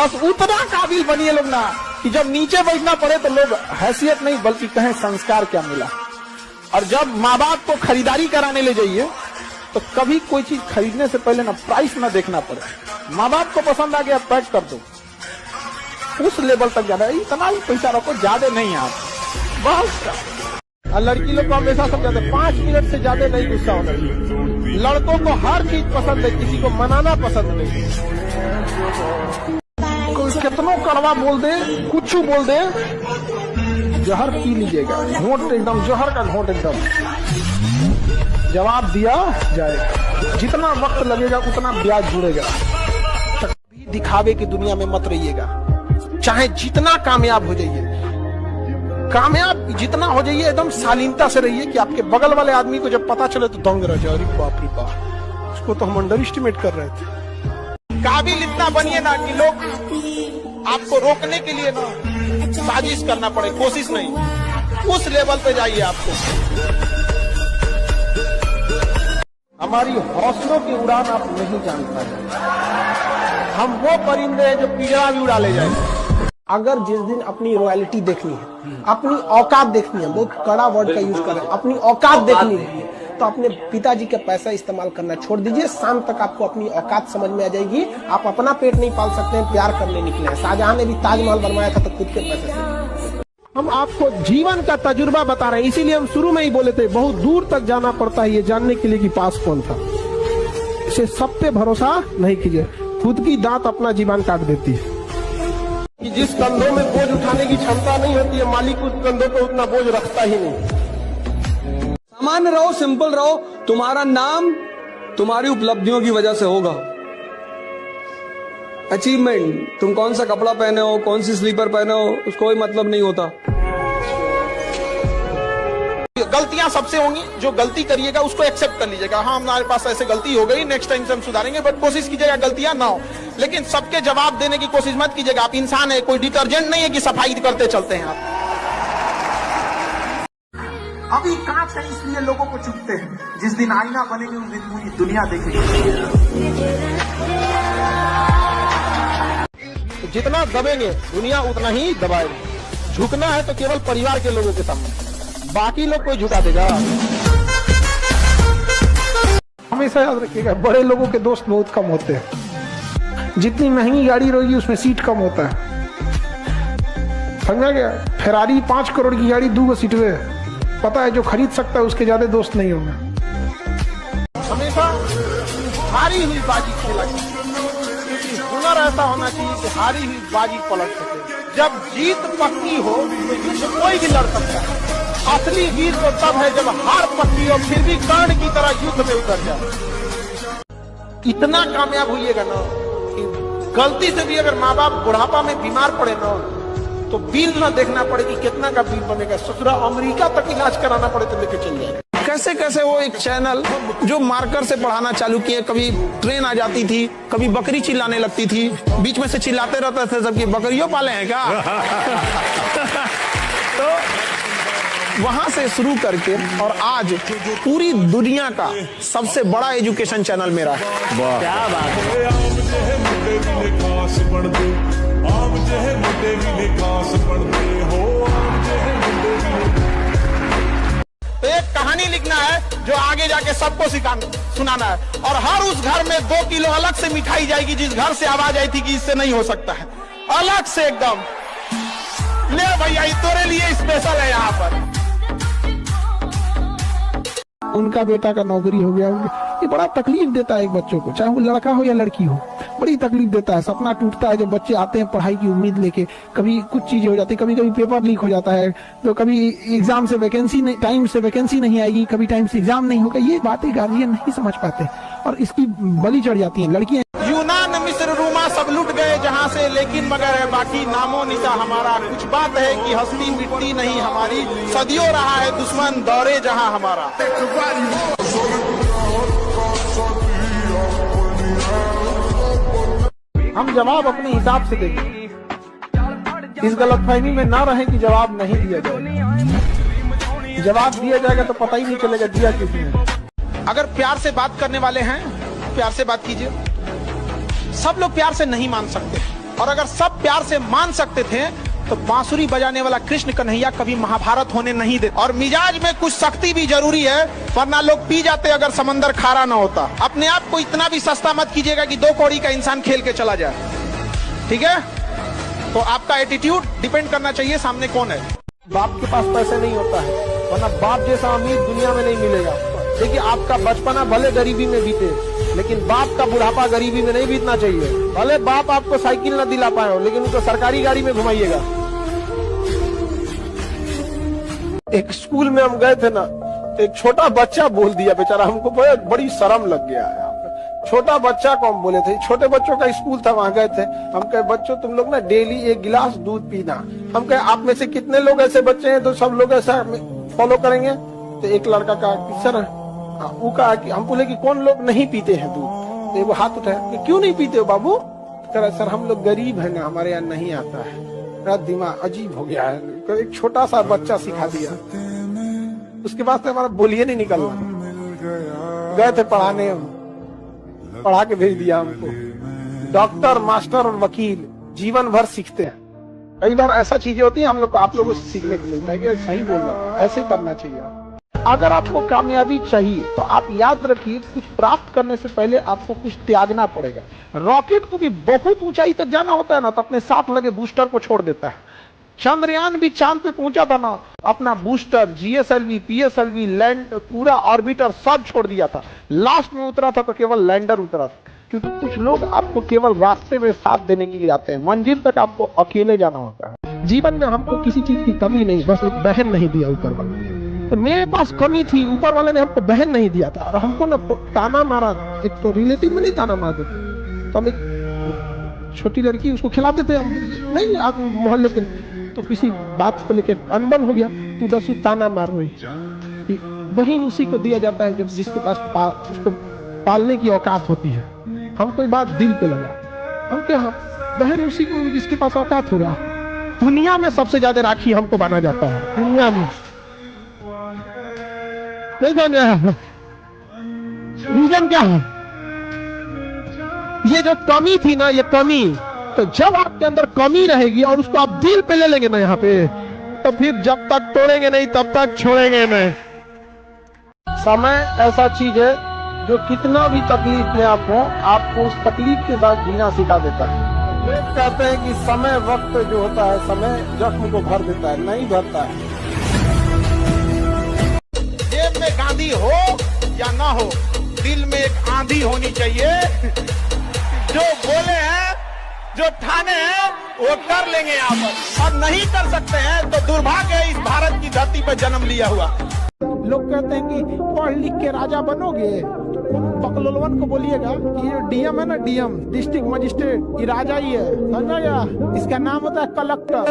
बस उतना काबिल बनिए लोग ना कि जब नीचे बैठना पड़े तो लोग हैसियत नहीं बल्कि कहें संस्कार क्या मिला। और जब माँ बाप को खरीदारी कराने ले जाइए तो कभी कोई चीज खरीदने से पहले ना प्राइस ना देखना पड़े। माँ बाप को पसंद आ गया पैक कर दो, उस लेवल तक जाना है। इतना ही पैसा रखो, ज्यादा नहीं आप बस। और लड़की लोग को हमेशा समझाते 5 मिनट से ज्यादा नहीं गुस्सा होना चाहिए। लड़कों को हर चीज पसंद है, किसी को मनाना पसंद नहीं। कोई कितनों कड़वा बोल दे, कुछ बोल दे, जहर पी लीजिएगा, घोंट एकदम जहर का घोंट एकदम, जवाब दिया जाएगा। जितना वक्त लगेगा उतना ब्याज जुड़ेगा। दिखावे की दुनिया में मत रहिएगा। चाहे जितना कामयाब हो जाइए, कामयाब जितना हो जाइए, एकदम शालीनता से रहिए कि आपके बगल वाले आदमी को जब पता चले तो दंग रह जाए, अरे बाप रे बाप, उसको तो हम अंडर एस्टिमेट कर रहे थे। काबिल इतना बनिए ना कि लोग आपको रोकने के लिए ना साजिश करना पड़े, कोशिश नहीं, उस लेवल पे जाइए। आपको हमारी हौसलों की उड़ान आप नहीं जान पाए। हम वो परिंदे हैं जो पिंजरा भी उड़ा ले जाएंगे। अगर जिस दिन अपनी रॉयल्टी देखनी है, अपनी औकात देखनी है, बहुत कड़ा वर्ड का यूज करें, अपनी औकात देखनी है, तो अपने पिताजी का पैसा इस्तेमाल करना छोड़ दीजिए। शाम तक आपको अपनी औकात समझ में आ जाएगी। आप अपना पेट नहीं पाल सकते हैं, प्यार करने निकले हैं। शाहजहां ने भी ताजमहल बनवाया था तो खुद के पैसे से। हम आपको जीवन का तजुर्बा बता रहे हैं, इसीलिए हम शुरू में ही बोले थे बहुत दूर तक जाना पड़ता है ये जानने के लिए कि पास कौन था। इसे सब पे भरोसा नहीं कीजिए, खुद की दांत अपना जीवन काट देती है। कि जिस कंधों में बोझ उठाने की क्षमता नहीं होती है, मालिक उस कंधों पे उतना बोझ रखता ही नहीं। सामान्य रहो, सिंपल रहो, तुम्हारा नाम तुम्हारी उपलब्धियों की वजह से होगा। अचीवमेंट, तुम कौन सा कपड़ा पहने हो, कौन सी स्लीपर पहने हो, उसको कोई मतलब नहीं होता। गलतियां सबसे होंगी, जो गलती करिएगा उसको एक्सेप्ट कर लीजिएगा। हाँ, हमारे पास ऐसे गलती हो गई, नेक्स्ट टाइम से हम सुधारेंगे, बट कोशिश कीजिएगा गलतियां ना हो। लेकिन सबके जवाब देने की कोशिश मत कीजिएगा। आप इंसान है, कोई डिटर्जेंट नहीं है कि सफाई करते चलते हैं आप। अभी कांच है इसलिए लोगों को चुभते हैं, जिस दिन आईना बनेंगे उस दिन पूरी दुनिया देखेगी। तो जितना दबेंगे दुनिया उतना ही दबाएगी। झुकना है तो केवल परिवार के लोगों के सामने, बाकी लोग कोई झुका देगा। हमेशा याद रखिएगा, बड़े लोगों के दोस्त बहुत कम होते हैं। जितनी महंगी गाड़ी रहेगी उसमें सीट कम होता है, समझा गया। फेरारी 5 करोड़ की गाड़ी 2 सीट में, पता है जो खरीद सकता है उसके ज्यादा दोस्त नहीं होंगे। हमेशा हारी हुई बाजी खेला, हुनर ऐसा होना चाहिए कि हारी हुई बाजी पलट सके। जब जीत पक्की हो तो युद्ध कोई भी लड़ सकता है। असली वीर तो तब है जब हार पक्की हो फिर भी कर्ण की तरह युद्ध में उतर जाए। इतना कामयाब होइएगा ना कि गलती से भी अगर माँ बाप बुढ़ापा में बीमार पड़े ना तो बिल ना देखना पड़े कि कितना का बिल बनेगा, ससुरा अमेरिका तक इलाज कराना पड़े तो लेके चल जाएगा। कैसे कैसे वो एक चैनल जो मार्कर से पढ़ाना चालू किए, कभी ट्रेन आ जाती थी, कभी बकरी चिल्लाने लगती थी, बीच में से चिल्लाते रहते थे सबकी बकरियों पाले हैं क्या। तो वहां से शुरू करके और आज पूरी दुनिया का सबसे बड़ा एजुकेशन चैनल मेरा है। क्या बात है। तो एक कहानी लिखना है जो आगे जाके सबको सुनाना है, और हर उस घर में 2 किलो अलग से मिठाई जाएगी जिस घर से आवाज आई थी कि इससे नहीं हो सकता है, अलग से एकदम। ले भैया ये तेरे लिए स्पेशल है यहाँ पर। उनका बेटा का नौकरी हो गया, ये बड़ा तकलीफ देता है एक बच्चों को, चाहे वो लड़का हो या लड़की हो, बड़ी तकलीफ देता है। सपना टूटता है जब बच्चे आते हैं पढ़ाई की उम्मीद लेके, कभी कुछ चीजें हो जाती है, कभी कभी पेपर लीक हो जाता है, तो कभी एग्जाम से वैकेंसी नहीं, टाइम से वैकेंसी नहीं आएगी, कभी टाइम से एग्जाम नहीं होगा। ये बातें गार्जियन नहीं समझ पाते और इसकी बलि चढ़ जाती है लड़कियां। यूनान, मिस्र, रोमा सब लुट गए जहाँ से, लेकिन मगर है बाकी नामो निशा हमारा। कुछ बात है कि हस्ती मिटती नहीं हमारी, सदियों रहा है दुश्मन दौरे जहाँ हमारा। हम जवाब अपने हिसाब से देंगे, इस गलतफहमी में ना रहे कि जवाब नहीं दिया जाएगा। जवाब दिया जाएगा तो पता ही नहीं चलेगा दिया किसने। अगर प्यार से बात करने वाले हैं प्यार से बात कीजिए। सब लोग प्यार से नहीं मान सकते और अगर सब प्यार से मान सकते थे तो बांसुरी बजाने वाला कृष्ण कन्हैया कभी महाभारत होने नहीं देते। और मिजाज में कुछ सख्ती भी जरूरी है, वरना लोग पी जाते अगर समंदर खारा ना होता। अपने आप को इतना भी सस्ता मत कीजिएगा कि 2 कौड़ी का इंसान खेल के चला जाए, ठीक है? तो आपका एटीट्यूड डिपेंड करना चाहिए सामने कौन है। बाप के पास पैसे नहीं होता है, वरना बाप जैसा अमीर दुनिया में नहीं मिलेगा। देखिए, आपका बचपना भले गरीबी में बीते, लेकिन बाप का बुढ़ापा गरीबी में नहीं बीतना चाहिए। भले बाप आपको साइकिल ना दिला पाए हो, लेकिन उनको सरकारी गाड़ी में घुमाइएगा। एक स्कूल में हम गए थे ना, एक छोटा बच्चा बोल दिया, बेचारा हमको बड़ी शर्म लग गया है। छोटा बच्चा को हम बोले थे, छोटे बच्चों का स्कूल था, वहां गए थे। हम कहे, बच्चों तुम लोग ना डेली 1 गिलास दूध पीना। हम कहे, आप में से कितने लोग ऐसे बच्चे हैं तो सब लोग ऐसा फॉलो करेंगे? तो एक लड़का कहा कि सर, वो कहा कि हम बोले कि कौन लोग नहीं पीते हैं दूध? तो वो हाथ उठाया कि क्यों नहीं पीते हो बाबू? कह सर हम लोग गरीब है ना, हमारे यहाँ नहीं आता है। मेरा दिमाग अजीब हो गया है। एक छोटा सा बच्चा सिखा दिया, उसके बाद से हमारा बोलिए नहीं निकलना। गए थे पढ़ाने, पढ़ा के भेज दिया हमको। डॉक्टर, मास्टर और वकील जीवन भर सीखते हैं। कई बार ऐसा चीजें होती है हम लोग को, आप लोगों से सीखने को मिलता है कि सही बोलना, ऐसे करना चाहिए। अगर आपको कामयाबी चाहिए तो आप याद रखिए, कुछ प्राप्त करने से पहले आपको कुछ त्यागना पड़ेगा। रॉकेट को भी बहुत ऊंचाई तक जाना होता है ना, तो अपने साथ लगे बूस्टर को छोड़ देता है। चंद्रयान भी चांद पे पहुंचा था ना, अपना बूस्टर, जीएसएलवी, पीएसएलवी, लैंड, पूरा ऑर्बिटर सब छोड़ दिया था। लास्ट में उतरा था तो केवल लैंडर उतरा था। क्योंकि कुछ लोग आपको केवल रास्ते में साथ देने के लिए आते हैं, मंजिल तक आपको अकेले जाना होता है। जीवन में हमको किसी चीज की कमी नहीं, बस एक बहन नहीं दिया ऊपर वाले ने। तो मेरे पास कमी थी, ऊपर वाले ने हमको बहन नहीं दिया था, और हमको ना ताना मारा। एक तो रिलेटिव में नहीं ताना मारते, तो हम एक छोटी लड़की उसको खिलाते थे, हम नहीं आप मोहल्ले के, तो किसी बात को लेकर अनबन हो गया, तू 10 ताना मार रही। बहन उसी को दिया जाता है जब जिसके पास उसको पालने की औकात होती है। हम कोई बात दिल पे लगा, हम क्या, बहन उसी को जिसके पास औकात हो रहा। दुनिया में सबसे ज्यादा राखी हमको माना जाता है, दुनिया में। रीजन क्या है? ये जो कमी थी ना, ये कमी, तो जब आपके अंदर कमी रहेगी और उसको आप दिल पे ले लेंगे ना यहाँ पे, तो फिर जब तक तोड़ेंगे नहीं तब तक छोड़ेंगे नहीं। समय ऐसा चीज है जो कितना भी तकलीफ में आप हो, आपको उस तकलीफ के साथ जीना सिखा देता है। लोग कहते हैं कि समय, वक्त जो होता है, समय जख्म को भर देता है, नहीं भरता है। जेब में गांधी हो या ना हो, दिल में एक आंधी होनी चाहिए। जो बोले हैं, जो ठाने हैं, वो कर लेंगे यहाँ पर, और नहीं कर सकते हैं तो दुर्भाग्य है इस भारत की धरती पर जन्म लिया हुआ। लोग कहते हैं कि पढ़ लिख के राजा बनोगे, बकलोलवन को बोलिएगा कि ये डीएम है ना, डीएम डिस्ट्रिक्ट मजिस्ट्रेट, ये राजा ही है, समझा गया? इसका नाम होता है कलेक्टर।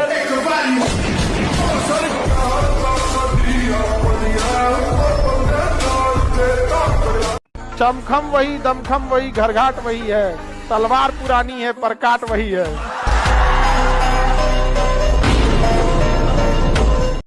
चमखम वही, दमखम वही, घरघाट वही है, तलवार पुरानी है पर काट वही है।